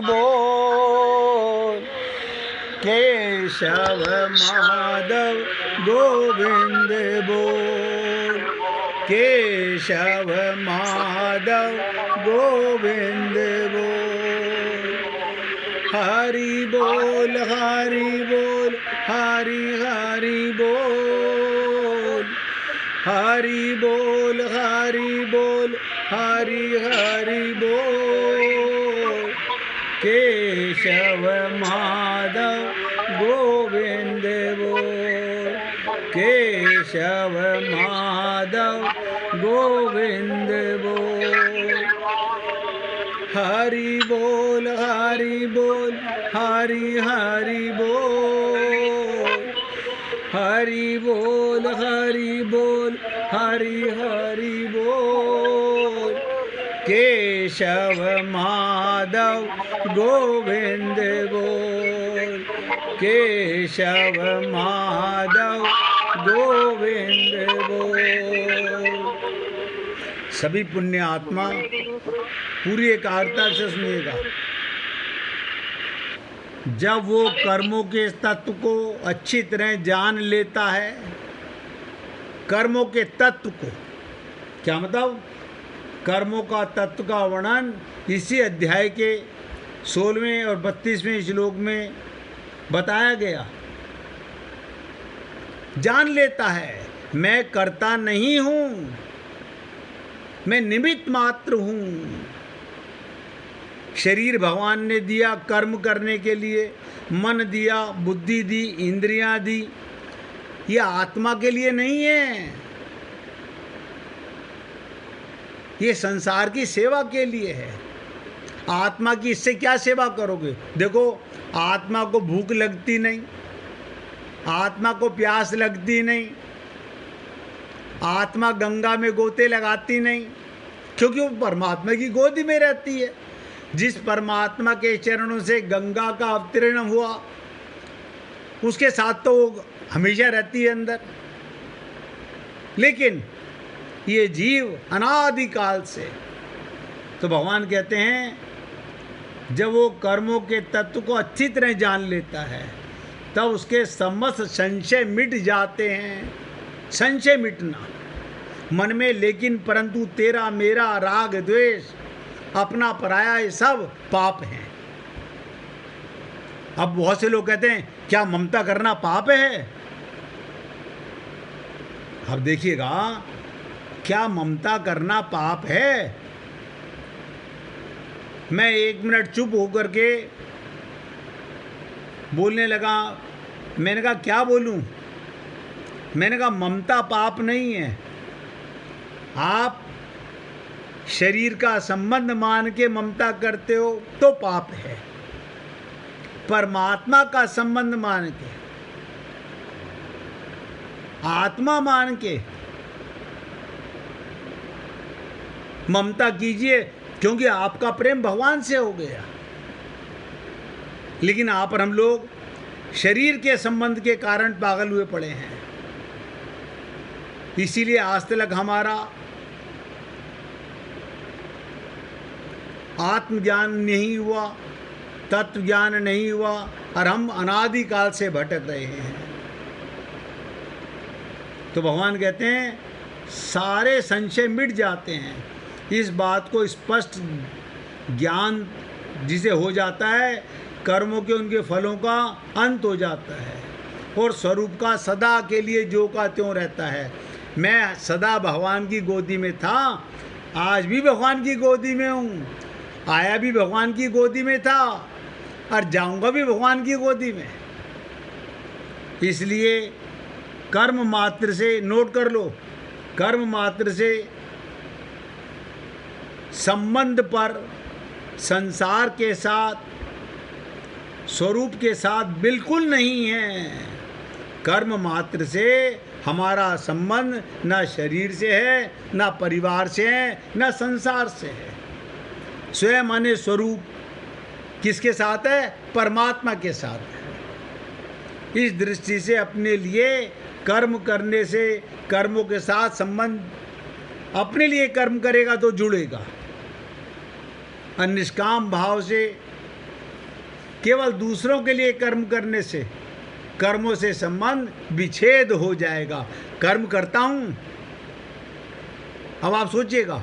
बोल केशव माधव गोविंद बोल केशव माधव गोविंद बोल हरि बोल हरि बोल हरि हरि बोल हरि बोल हरि बोल हरि हरि बोल केशव माधव गोविंद बोल केशव माधव गोविंद बोल हरि बोल हरि बोल हरि हरि बोल हरि बोल हरि बोल हरि हरि बोल केशव माधव गोविंद बोल केशव माधव गोविंद बोल। सभी पुण्य आत्मा पूरी एकाग्रता से सुनिएगा। जब वो कर्मों के तत्व को अच्छी तरह जान लेता है, कर्मों के तत्व को, क्या मतलब कर्मों का तत्व का वर्णन इसी अध्याय के 16वें और 32वें श्लोक में बताया गया। जान लेता है मैं करता नहीं हूँ, मैं निमित्त मात्र हूँ। शरीर भगवान ने दिया कर्म करने के लिए, मन दिया, बुद्धि दी, इंद्रियां दी, ये आत्मा के लिए नहीं है, ये संसार की सेवा के लिए है। आत्मा की इससे क्या सेवा करोगे? देखो, आत्मा को भूख लगती नहीं, आत्मा को प्यास लगती नहीं, आत्मा गंगा में गोते लगाती नहीं, क्योंकि वो परमात्मा की गोदी में रहती है। जिस परमात्मा के चरणों से गंगा का अवतरण हुआ, उसके साथ तो वो हमेशा रहती है अंदर। लेकिन ये जीव अनादिकाल से, तो भगवान कहते हैं जब वो कर्मों के तत्व को अच्छी तरह जान लेता है, तब उसके समस्त संशय मिट जाते हैं। संशय मिटना मन में, लेकिन परंतु तेरा मेरा राग द्वेष, अपना पराया, ये सब पाप हैं। अब बहुत से लोग कहते हैं क्या ममता करना पाप है? अब देखिएगा, क्या ममता करना पाप है? मैं 1 मिनट चुप होकर के बोलने लगा। मैंने कहा क्या बोलूं? मैंने कहा ममता पाप नहीं है। आप शरीर का संबंध मान के ममता करते हो तो पाप है। परमात्मा का संबंध मान के, आत्मा मान के ममता कीजिए, क्योंकि आपका प्रेम भगवान से हो गया। लेकिन आप और हम लोग शरीर के संबंध के कारण पागल हुए पड़े हैं। इसीलिए आज तक हमारा आत्मज्ञान नहीं हुआ, तत्व ज्ञान नहीं हुआ, और हम अनादिकाल से भटक रहे हैं। तो भगवान कहते हैं सारे संशय मिट जाते हैं। इस बात को स्पष्ट ज्ञान जिसे हो जाता है, कर्मों के उनके फलों का अंत हो जाता है, और स्वरूप का सदा के लिए जो का त्यों रहता है। मैं सदा भगवान की गोदी में था, आज भी भगवान की गोदी में हूँ, आया भी भगवान की गोदी में था, और जाऊंगा भी भगवान की गोदी में। इसलिए कर्म मात्र से, नोट कर लो, कर्म मात्र से संबंध पर संसार के साथ, स्वरूप के साथ बिल्कुल नहीं है। कर्म मात्र से हमारा संबंध न शरीर से है, न परिवार से है, न संसार से है। स्वयं माने स्वरूप किसके साथ है? परमात्मा के साथ है। इस दृष्टि से अपने लिए कर्म करने से, कर्मों के साथ संबंध, अपने लिए कर्म करेगा तो जुड़ेगा। और निष्काम भाव से केवल दूसरों के लिए कर्म करने से कर्मों से संबंध विच्छेद हो जाएगा। कर्म करता हूँ, अब आप सोचिएगा,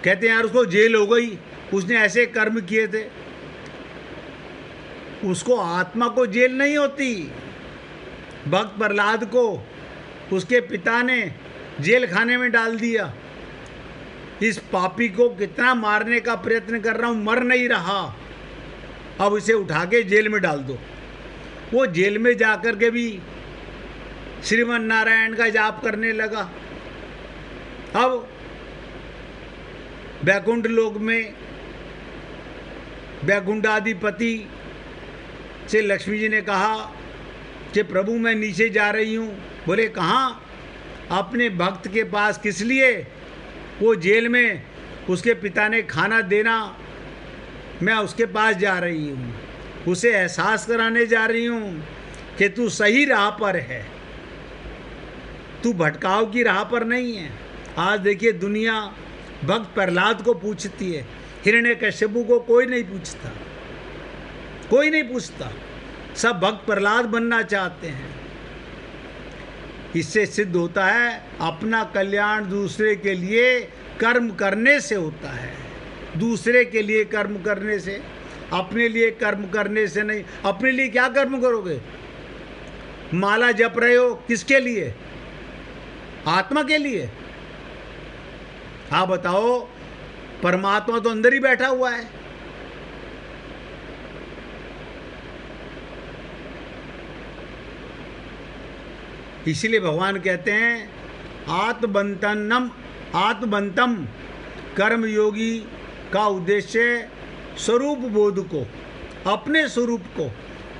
कहते हैं यार उसको जेल हो गई, उसने ऐसे कर्म किए थे। उसको आत्मा को जेल नहीं होती। भक्त प्रहलाद को उसके पिता ने जेल खाने में डाल दिया। इस पापी को कितना मारने का प्रयत्न कर रहा हूँ, मर नहीं रहा, अब इसे उठा के जेल में डाल दो। वो जेल में जाकर के भी श्रीमन नारायण का जाप करने लगा। अब वैकुंठ लोक में वैकुंठाधिपति से लक्ष्मी जी ने कहा कि प्रभु मैं नीचे जा रही हूँ। बोले कहाँ? अपने भक्त के पास। किस लिए? वो जेल में उसके पिता ने खाना देना, मैं उसके पास जा रही हूँ, उसे एहसास कराने जा रही हूँ कि तू सही राह पर है, तू भटकाव की राह पर नहीं है। आज देखिए दुनिया भक्त प्रहलाद को पूछती है, हिरण्यकश्यपु को कोई नहीं पूछता, कोई नहीं पूछता, सब भक्त प्रहलाद बनना चाहते हैं। इससे सिद्ध होता है अपना कल्याण दूसरे के लिए कर्म करने से होता है। दूसरे के लिए कर्म करने से, अपने लिए कर्म करने से नहीं। अपने लिए क्या कर्म करोगे? माला जप रहे हो, किसके लिए? आत्मा के लिए। हाँ बताओ, परमात्मा तो अंदर ही बैठा हुआ है। इसीलिए भगवान कहते हैं आत्मबंतम कर्म योगी का उद्देश्य स्वरूप बोध को, अपने स्वरूप को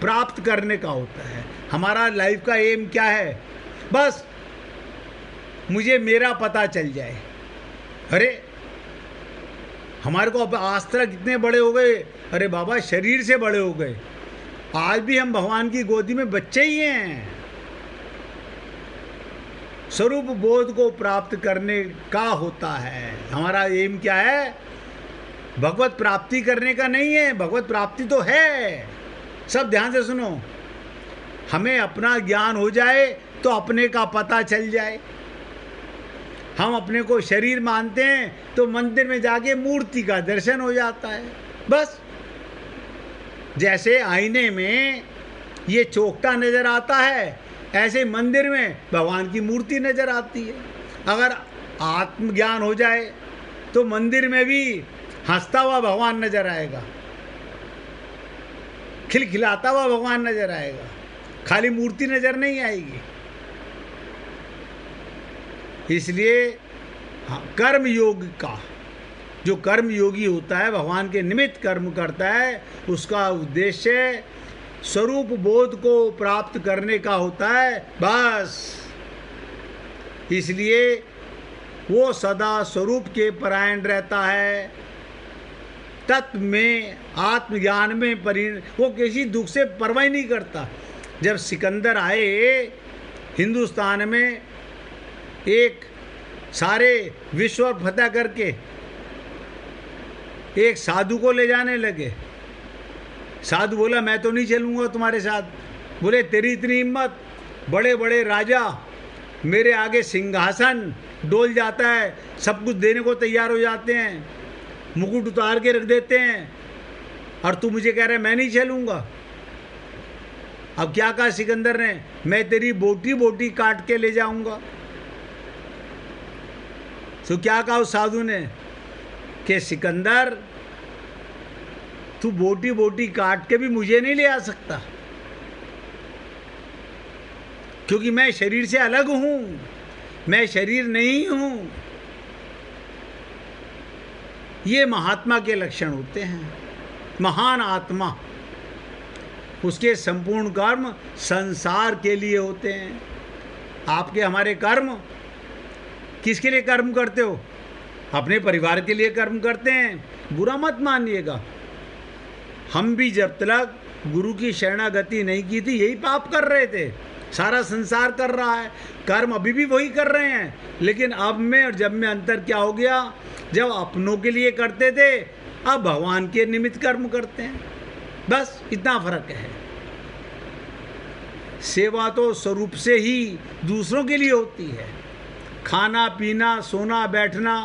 प्राप्त करने का होता है। हमारा लाइफ का एम क्या है? बस मुझे मेरा पता चल जाए। अरे हमारे को अब आज तक कितने बड़े हो गए, अरे बाबा शरीर से बड़े हो गए, आज भी हम भगवान की गोदी में बच्चे ही हैं। स्वरूप बोध को प्राप्त करने का होता है। हमारा एम क्या है? भगवत प्राप्ति करने का नहीं है, भगवत प्राप्ति तो है। सब ध्यान से सुनो, हमें अपना ज्ञान हो जाए तो अपने का पता चल जाए। हम अपने को शरीर मानते हैं तो मंदिर में जाके मूर्ति का दर्शन हो जाता है। बस जैसे आईने में ये चौकटा नजर आता है, ऐसे मंदिर में भगवान की मूर्ति नजर आती है। अगर आत्मज्ञान हो जाए तो मंदिर में भी हंसता हुआ भगवान नजर आएगा, खिलखिलाता हुआ भगवान नजर आएगा, खाली मूर्ति नजर नहीं आएगी। इसलिए कर्म योग का, जो कर्म योगी होता है, भगवान के निमित्त कर्म करता है, उसका उद्देश्य स्वरूप बोध को प्राप्त करने का होता है। बस इसलिए वो सदा स्वरूप के परायण रहता है, तत्व में, आत्मज्ञान में वो किसी दुख से परवाह नहीं करता। जब सिकंदर आए हिंदुस्तान में, एक सारे विश्व फतह करके एक साधु को ले जाने लगे। साधु बोला मैं तो नहीं चलूँगा तुम्हारे साथ। बोले तेरी इतनी हिम्मत, बड़े बड़े राजा मेरे आगे सिंहासन डोल जाता है, सब कुछ देने को तैयार हो जाते हैं, मुकुट उतार के रख देते हैं, और तू मुझे कह रहा है मैं नहीं चलूँगा। अब क्या कहा सिकंदर ने? मैं तेरी बोटी बोटी काट के ले जाऊँगा। तो क्या कहा उस साधु ने कि सिकंदर तू बोटी बोटी काट के भी मुझे नहीं ले आ सकता, क्योंकि मैं शरीर से अलग हूं, मैं शरीर नहीं हूं। ये महात्मा के लक्षण होते हैं। महान आत्मा, उसके संपूर्ण कर्म संसार के लिए होते हैं। आपके हमारे कर्म किसके लिए कर्म करते हो? अपने परिवार के लिए कर्म करते हैं। बुरा मत मानिएगा, हम भी जब तक गुरु की शरणागति नहीं की थी यही पाप कर रहे थे। सारा संसार कर रहा है, कर्म अभी भी वही कर रहे हैं, लेकिन अब में और जब में अंतर क्या हो गया? जब अपनों के लिए करते थे, अब भगवान के निमित्त कर्म करते हैं। बस इतना फर्क है। सेवा तो स्वरूप से ही दूसरों के लिए होती है। खाना पीना सोना बैठना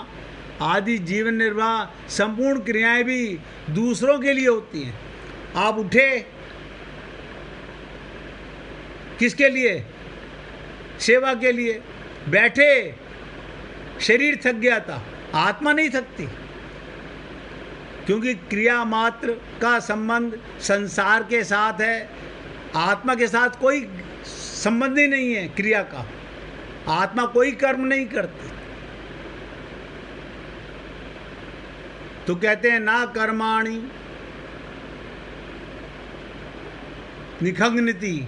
आदि जीवन निर्वाह संपूर्ण क्रियाएं भी दूसरों के लिए होती हैं। आप उठे किसके लिए? सेवा के लिए। बैठे, शरीर थक गया था, आत्मा नहीं थकती, क्योंकि क्रिया मात्र का संबंध संसार के साथ है, आत्मा के साथ कोई संबंध ही नहीं है क्रिया का। आत्मा कोई कर्म नहीं करती। तो कहते हैं ना कर्माणि निखग्नति,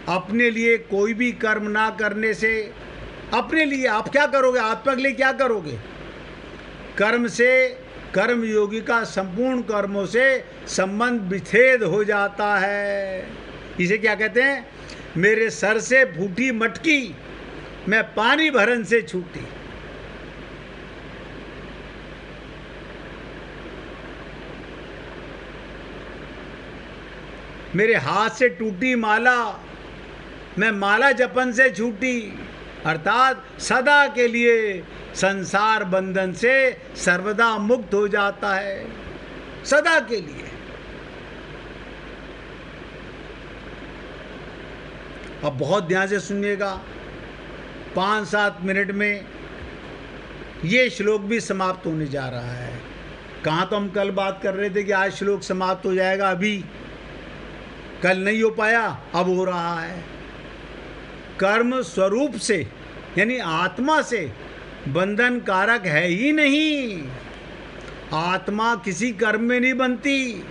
अपने लिए कोई भी कर्म ना करने से, अपने लिए आप क्या करोगे? आत्मा के लिए क्या करोगे? कर्म से, कर्म योगी का संपूर्ण कर्मों से संबंध विच्छेद हो जाता है। इसे क्या कहते हैं? मेरे सर से फूटी मटकी, मैं पानी भरन से छूटी। मेरे हाथ से टूटी माला, मैं माला जपन से छूटी। अर्थात सदा के लिए संसार बंधन से सर्वदा मुक्त हो जाता है, सदा के लिए। अब बहुत ध्यान से सुनिएगा, 5-7 मिनट में ये श्लोक भी समाप्त होने जा रहा है। कहाँ तो हम कल बात कर रहे थे कि आज श्लोक समाप्त हो जाएगा, अभी कल नहीं हो पाया, अब हो रहा है। कर्म स्वरूप से यानी आत्मा से बंधन कारक है ही नहीं। आत्मा किसी कर्म में नहीं बनती,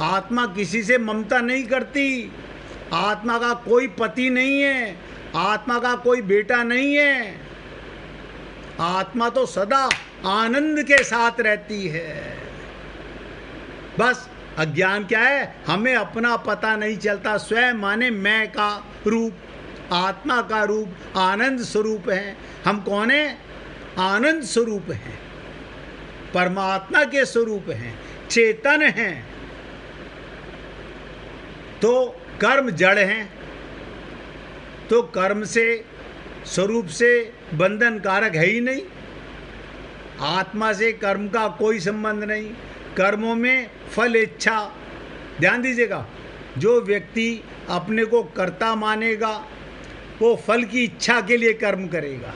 आत्मा किसी से ममता नहीं करती, आत्मा का कोई पति नहीं है, आत्मा का कोई बेटा नहीं है। आत्मा तो सदा आनंद के साथ रहती है। बस अज्ञान क्या है? हमें अपना पता नहीं चलता। स्वयं माने मैं का रूप, आत्मा का रूप आनंद स्वरूप है। हम कौन हैं? आनंद स्वरूप हैं, परमात्मा के स्वरूप हैं, चेतन हैं। तो कर्म जड़ हैं, तो कर्म से स्वरूप से बंधन कारक है ही नहीं। आत्मा से कर्म का कोई संबंध नहीं। कर्मों में फल इच्छा, ध्यान दीजिएगा, जो व्यक्ति अपने को कर्ता मानेगा वो फल की इच्छा के लिए कर्म करेगा,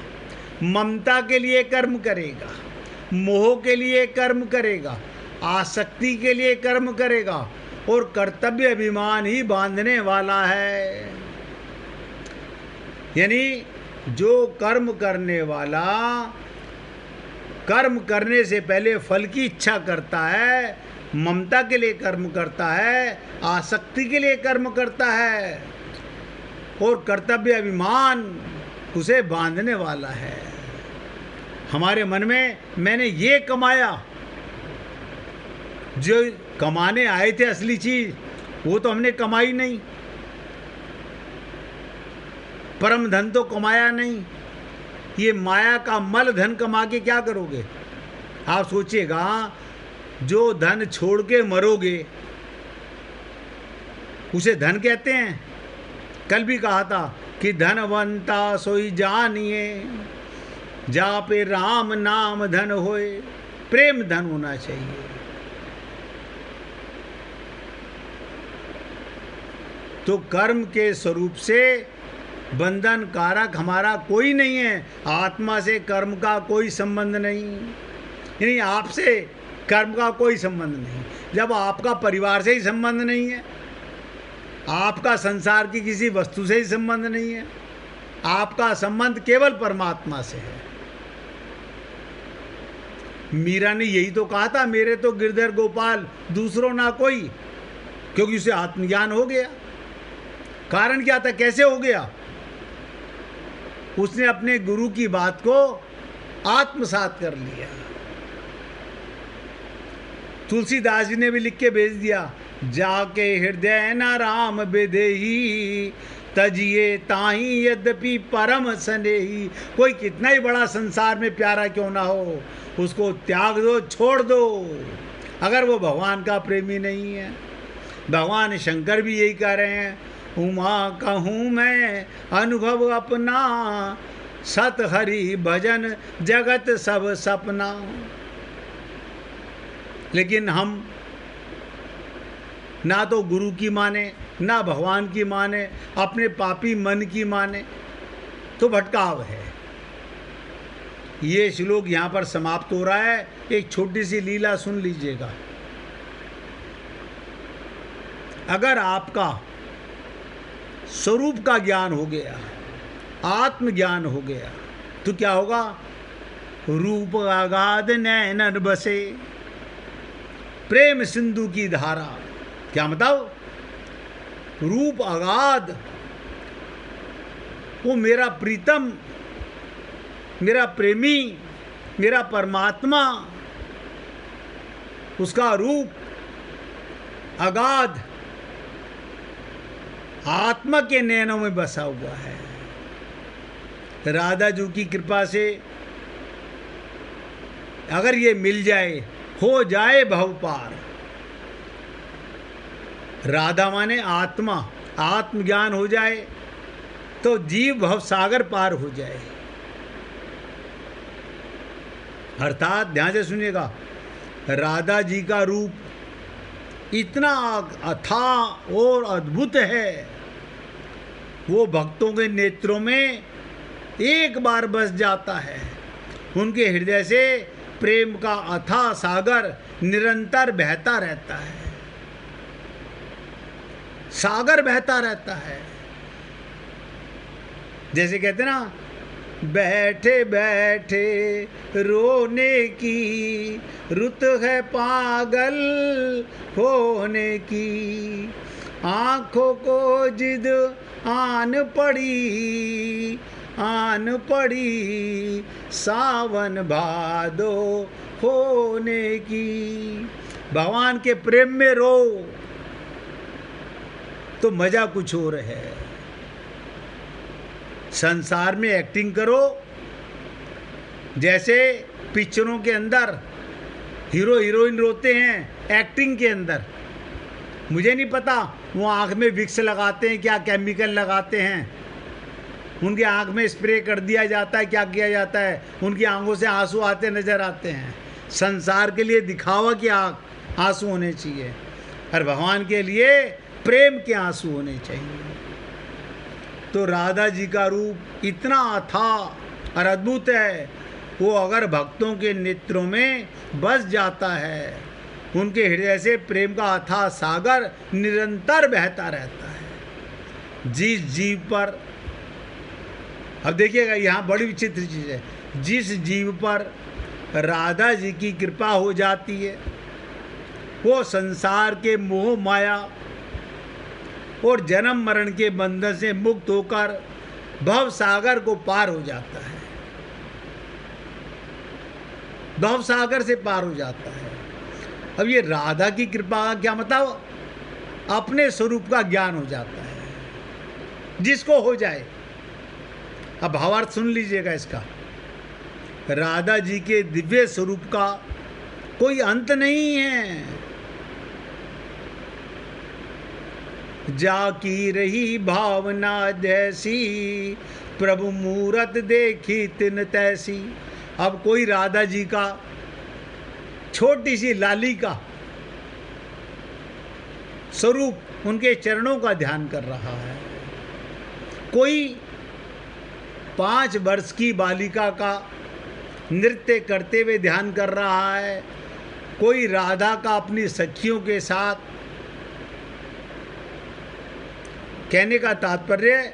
ममता के लिए कर्म करेगा, मोह के लिए कर्म करेगा, आसक्ति के लिए कर्म करेगा और कर्तव्य अभिमान ही बांधने वाला है। यानी जो कर्म करने वाला कर्म करने से पहले फल की इच्छा करता है, ममता के लिए कर्म करता है, आसक्ति के लिए कर्म करता है और कर्तव्य अभिमान उसे बांधने वाला है। हमारे मन में मैंने ये कमाया, जो कमाने आए थे असली चीज वो तो हमने कमाई नहीं, परम धन तो कमाया नहीं। ये माया का मल धन कमा के क्या करोगे? आप सोचिएगा, जो धन छोड़ के मरोगे उसे धन कहते हैं। कल भी कहा था कि धनवंता सोई जानिए, जा पे राम नाम धन होए। प्रेम धन होना चाहिए। तो कर्म के स्वरूप से बंधन कारक हमारा कोई नहीं है। आत्मा से कर्म का कोई संबंध नहीं, यानी आपसे कर्म का कोई संबंध नहीं। जब आपका परिवार से ही संबंध नहीं है, आपका संसार की किसी वस्तु से ही संबंध नहीं है, आपका संबंध केवल परमात्मा से है। मीरा ने यही तो कहा था, मेरे तो गिरधर गोपाल दूसरों ना कोई, क्योंकि उसे आत्मज्ञान हो गया। कारण क्या था? कैसे हो गया? उसने अपने गुरु की बात को आत्मसात कर लिया। तुलसीदास जी ने भी लिख के भेज दिया, जाके हृदय न राम बेदेही, तजिए ताही यद्यपि परम स्नेही। कोई कितना ही बड़ा संसार में प्यारा क्यों ना हो, उसको त्याग दो, छोड़ दो, अगर वो भगवान का प्रेमी नहीं है। भगवान शंकर भी यही कह रहे हैं, उमा कहूँ मैं अनुभव अपना, सत हरि भजन जगत सब सपना। लेकिन हम ना तो गुरु की माने, ना भगवान की माने, अपने पापी मन की माने, तो भटकाव है। ये श्लोक यहाँ पर समाप्त हो रहा है। एक छोटी सी लीला सुन लीजिएगा। अगर आपका स्वरूप का ज्ञान हो गया, आत्मज्ञान हो गया, तो क्या होगा? रूप अगाध नैनन बसे, प्रेम सिंधु की धारा। क्या मतलब? रूप अगाध, वो मेरा प्रीतम, मेरा प्रेमी, मेरा परमात्मा, उसका रूप अगाध आत्मा के नैनों में बसा हुआ है। राधा जी की कृपा से अगर ये मिल जाए, हो जाए भव पार। राधा माने आत्मा, आत्मज्ञान हो जाए तो जीव भव सागर पार हो जाए। अर्थात ध्यान से सुनिएगा, राधा जी का रूप इतना अथाह और अद्भुत है, वो भक्तों के नेत्रों में एक बार बस जाता है। उनके हृदय से प्रेम का अथाह सागर निरंतर बहता रहता है, सागर बहता रहता है। जैसे कहते ना, बैठे बैठे रोने की रुत है पागल होने की, आंखों को जिद आन पड़ी सावन भादो होने की। भगवान के प्रेम में रो तो मजा कुछ और है। संसार में एक्टिंग करो, जैसे पिक्चरों के अंदर हीरो हीरोइन रोते हैं एक्टिंग के अंदर। मुझे नहीं पता वो आँख में विक्स लगाते हैं, क्या केमिकल लगाते हैं, उनकी आँख में स्प्रे कर दिया जाता है, क्या किया जाता है, उनकी आंखों से आंसू आते नजर आते हैं। संसार के लिए दिखावा के आंसू होने चाहिए, और भगवान के लिए प्रेम के आंसू होने चाहिए। तो राधा जी का रूप इतना अथाह और अद्भुत है, वो अगर भक्तों के नेत्रों में बस जाता है, उनके हृदय से प्रेम का अथाह सागर निरंतर बहता रहता है। जिस जीव पर, अब देखिएगा यहाँ बड़ी विचित्र चीज़ है, जिस जीव पर राधा जी की कृपा हो जाती है, वो संसार के मोह माया और जन्म मरण के बंधन से मुक्त होकर भव सागर को पार हो जाता है, भव सागर से पार हो जाता है। अब ये राधा की कृपा का क्या मतलब? अपने स्वरूप का ज्ञान हो जाता है, जिसको हो जाए। अब भावार्थ सुन लीजिएगा इसका। राधा जी के दिव्य स्वरूप का कोई अंत नहीं है। जाकी रही भावना जैसी, प्रभु मूरत देखी तिन तैसी। अब कोई राधा जी का छोटी सी लाली का स्वरूप, उनके चरणों का ध्यान कर रहा है। कोई 5 वर्ष की बालिका का नृत्य करते हुए ध्यान कर रहा है। कोई राधा का अपनी सखियों के साथ, कहने का तात्पर्य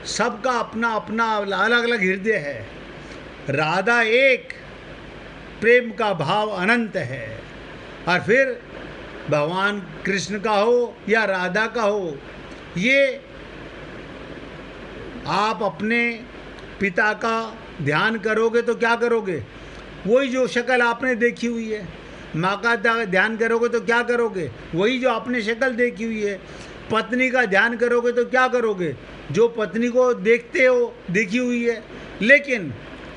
सबका अपना अपना अलग अलग हृदय है। राधा एक, प्रेम का भाव अनंत है। और फिर भगवान कृष्ण का हो या राधा का हो, ये आप अपने पिता का ध्यान करोगे तो क्या करोगे? वही जो शक्ल आपने देखी हुई है। माँ का ध्यान करोगे तो क्या करोगे? वही जो आपने शक्ल देखी हुई है। पत्नी का ध्यान करोगे तो क्या करोगे? जो पत्नी को देखते हो, देखी हुई है। लेकिन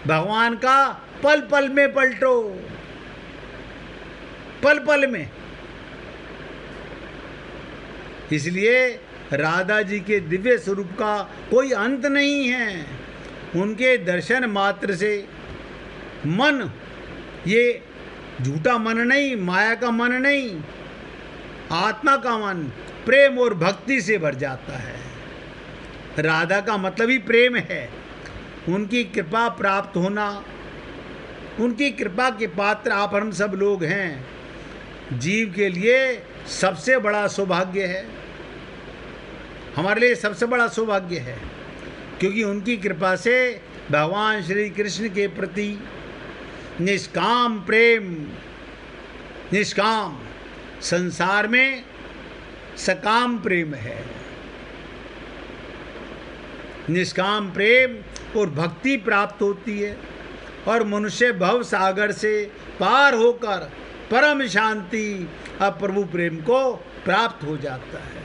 भगवान का पल पल में पलटो, पल पल में। इसलिए राधा जी के दिव्य स्वरूप का कोई अंत नहीं है। उनके दर्शन मात्र से मन, ये झूठा मन नहीं, माया का मन नहीं, आत्मा का मन प्रेम और भक्ति से भर जाता है। राधा का मतलब ही प्रेम है। उनकी कृपा प्राप्त होना, उनकी कृपा के पात्र आप हम सब लोग हैं। जीव के लिए सबसे बड़ा सौभाग्य है, हमारे लिए सबसे बड़ा सौभाग्य है, क्योंकि उनकी कृपा से भगवान श्री कृष्ण के प्रति निष्काम प्रेम, निष्काम, संसार में सकाम प्रेम है। निष्काम प्रेम और भक्ति प्राप्त होती है और मनुष्य भव सागर से पार होकर परम शांति और प्रभु प्रेम को प्राप्त हो जाता है।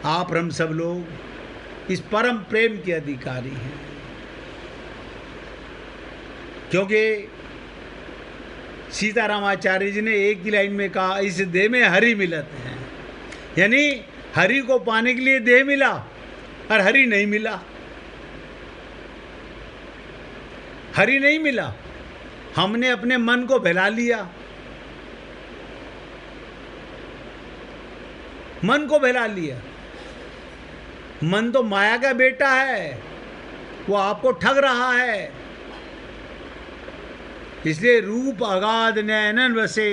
आप हम सब लोग इस परम प्रेम के अधिकारी हैं, क्योंकि सीतारामाचार्य जी ने एक ही लाइन में कहा, इस देह में हरि मिलत है, यानी हरि को पाने के लिए देह मिला और हरि नहीं मिला। हरि नहीं मिला, हमने अपने मन को बहला लिया, मन को बहला लिया। मन तो माया का बेटा है, वो आपको ठग रहा है। इसलिए रूप अगाध नयनन बसे,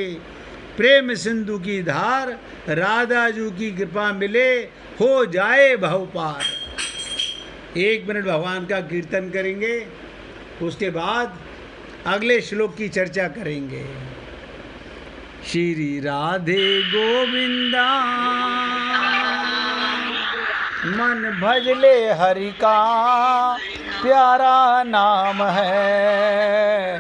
प्रेम सिंधु की धार, राधा जी की कृपा मिले हो जाए भव पार। 1 मिनट भगवान का कीर्तन करेंगे, उसके बाद अगले श्लोक की चर्चा करेंगे। श्री राधे गोविंदा मन भजले हरि का प्यारा नाम है।